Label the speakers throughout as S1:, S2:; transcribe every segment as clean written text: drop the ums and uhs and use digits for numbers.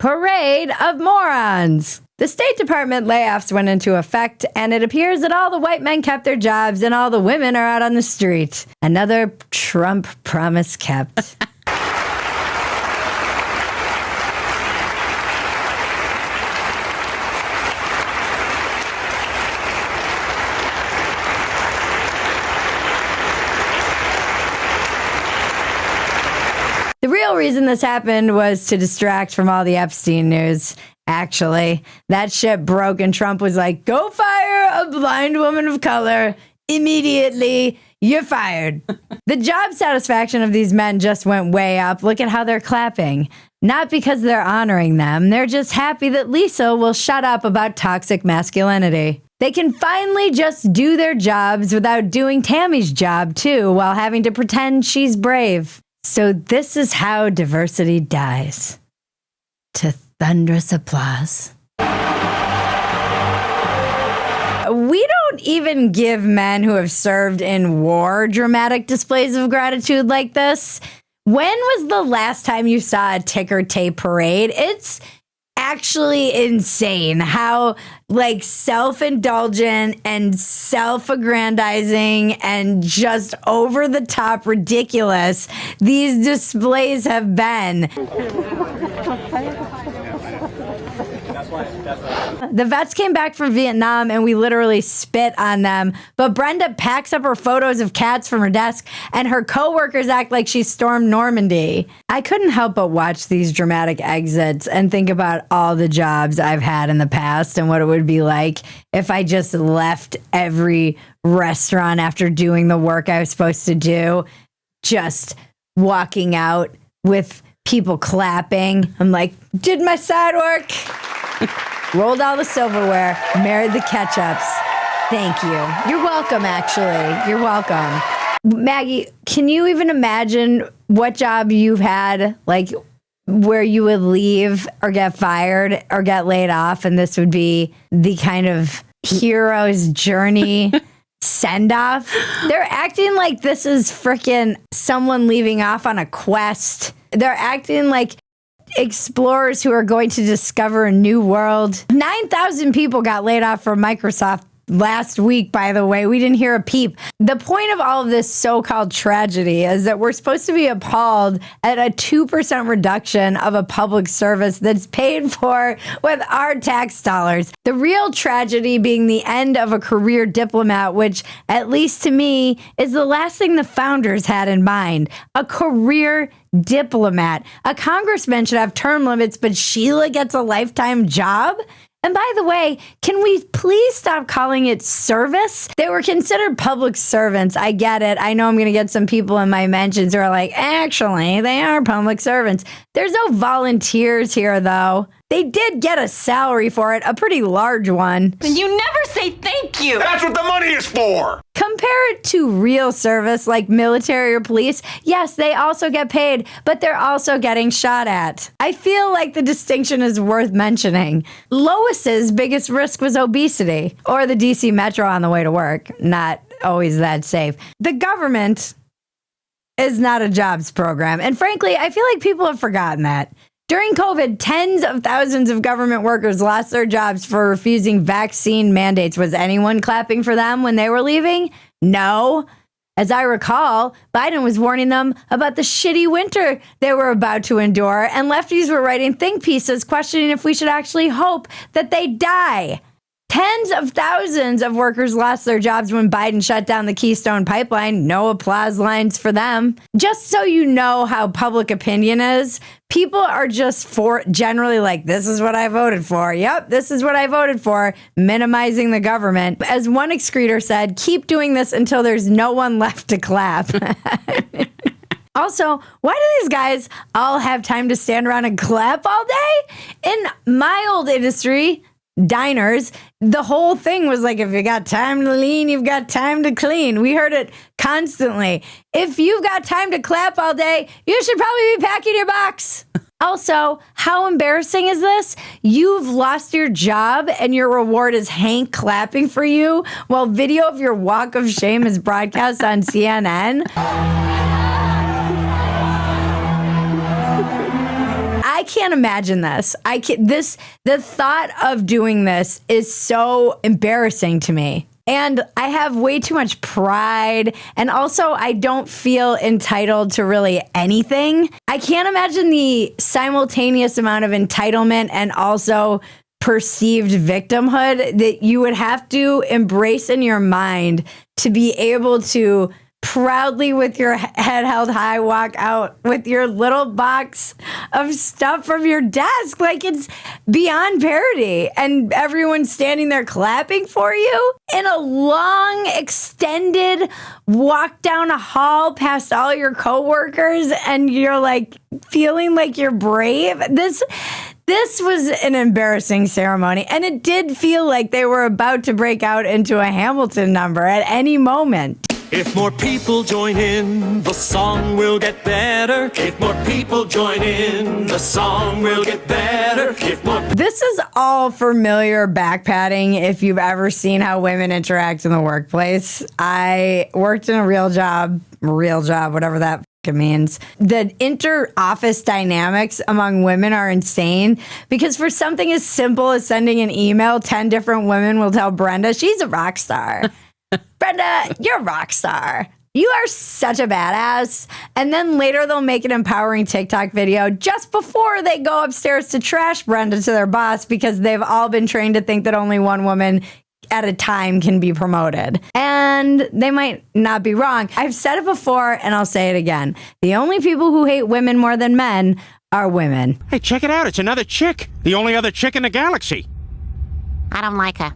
S1: Parade of morons. The State Department layoffs went into effect, and it appears that all the white men kept their jobs and all the women are out on the street. Another Trump promise kept. The real reason this happened was to distract from all the Epstein news. Actually, that shit broke and Trump was like, go fire a blind woman of color immediately. You're fired. The job satisfaction of these men just went way up. Look at how they're clapping. Not because they're honoring them. They're just happy that Lisa will shut up about toxic masculinity. They can finally just do their jobs without doing Tammy's job too, while having to pretend she's brave. So this is how diversity dies. To thunderous applause. We don't even give men who have served in war dramatic displays of gratitude like this. When was the last time you saw a ticker tape parade? It's actually insane how self-indulgent and self-aggrandizing and just over the top ridiculous these displays have been. The vets came back from Vietnam and we literally spit on them. But Brenda packs up her photos of cats from her desk and her coworkers act like she stormed Normandy. I couldn't help but watch these dramatic exits and think about all the jobs I've had in the past and what it would be like if I just left every restaurant after doing the work I was supposed to do, just walking out with people clapping. I'm like, did my side work. Rolled all the silverware, married the ketchups. Thank you. You're welcome, actually. You're welcome. Maggie, can you even imagine what job you've had, where you would leave or get fired or get laid off, and this would be the kind of hero's journey send-off? They're acting like this is frickin' someone leaving off on a quest. They're acting like explorers who are going to discover a new world. 9,000 people got laid off from Microsoft last week, by the way. We didn't hear a peep. The point of all of this so-called tragedy is that we're supposed to be appalled at a 2% reduction of a public service that's paid for with our tax dollars. The real tragedy being the end of a career diplomat, which, at least to me, is the last thing the founders had in mind. A career diplomat. A congressman should have term limits, but Sheila gets a lifetime job? And by the way, can we please stop calling it service? They were considered public servants. I get it. I know I'm going to get some people in my mentions who are like, actually, they are public servants. There's no volunteers here, though. They did get a salary for it, a pretty large one.
S2: And you never say thank you.
S3: That's what the money is for.
S1: Compare it to real service like military or police. Yes, they also get paid, but they're also getting shot at. I feel like the distinction is worth mentioning. Lois's biggest risk was obesity or the DC Metro on the way to work. Not always that safe. The government is not a jobs program. And frankly, I feel like people have forgotten that. During COVID, tens of thousands of government workers lost their jobs for refusing vaccine mandates. Was anyone clapping for them when they were leaving? No. As I recall, Biden was warning them about the shitty winter they were about to endure, and lefties were writing think pieces questioning if we should actually hope that they die. Tens of thousands of workers lost their jobs when Biden shut down the Keystone Pipeline. No applause lines for them. Just so you know how public opinion is, people are just generally like, this is what I voted for. Yep, this is what I voted for, minimizing the government. As one excreter said, keep doing this until there's no one left to clap. Also, why do these guys all have time to stand around and clap all day? In my old industry, diners, the whole thing was like, if you got time to lean, you've got time to clean. We heard it constantly. If you've got time to clap all day, you should probably be packing your box. Also, how embarrassing is this? You've lost your job and your reward is Hank clapping for you while video of your walk of shame is broadcast on CNN. I I can't imagine this. The thought of doing this is so embarrassing to me. And I have way too much pride. And also, I don't feel entitled to really anything. I can't imagine the simultaneous amount of entitlement and also perceived victimhood that you would have to embrace in your mind to be able to proudly, with your head held high, walk out with your little box of stuff from your desk. Like, it's beyond parody. And everyone's standing there clapping for you in a long, extended walk down a hall past all your coworkers, and you're like feeling like you're brave. This was an embarrassing ceremony, and it did feel like they were about to break out into a Hamilton number at any moment.
S3: If more people join in, the song will get better. If more people join in, the song will get better.
S1: This is all familiar back patting if you've ever seen how women interact in the workplace. I worked in a real job, whatever that means. The inter-office dynamics among women are insane, because for something as simple as sending an email, 10 different women will tell Brenda she's a rock star. Brenda, you're a rock star. You are such a badass. And then later they'll make an empowering TikTok video just before they go upstairs to trash Brenda to their boss, because they've all been trained to think that only one woman at a time can be promoted. And they might not be wrong. I've said it before and I'll say it again. The only people who hate women more than men are women.
S4: Hey, check it out. It's another chick. The only other chick in the galaxy.
S5: I don't like her.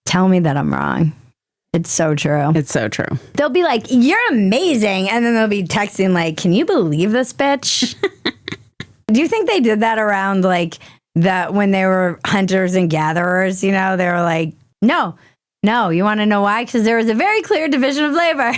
S1: Tell me that I'm wrong. It's so true.
S6: It's so true.
S1: They'll be like, you're amazing. And then they'll be texting like, can you believe this bitch? Do you think they did that around like that when they were hunters and gatherers? You know, they were like, no. You want to know why? Because there was a very clear division of labor.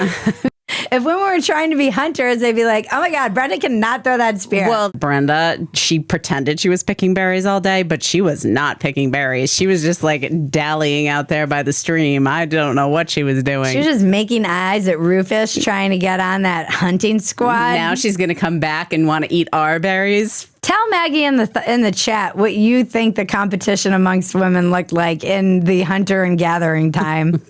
S1: If women were trying to be hunters, they'd be like, oh my God, Brenda cannot throw that spear.
S6: Well, Brenda, she pretended she was picking berries all day, but she was not picking berries. She was just like dallying out there by the stream. I don't know what she was doing.
S1: She was just making eyes at Rufus, trying to get on that hunting squad.
S6: Now she's going to come back and want to eat our berries.
S1: Tell Maggie in the chat what you think the competition amongst women looked like in the hunter and gathering time.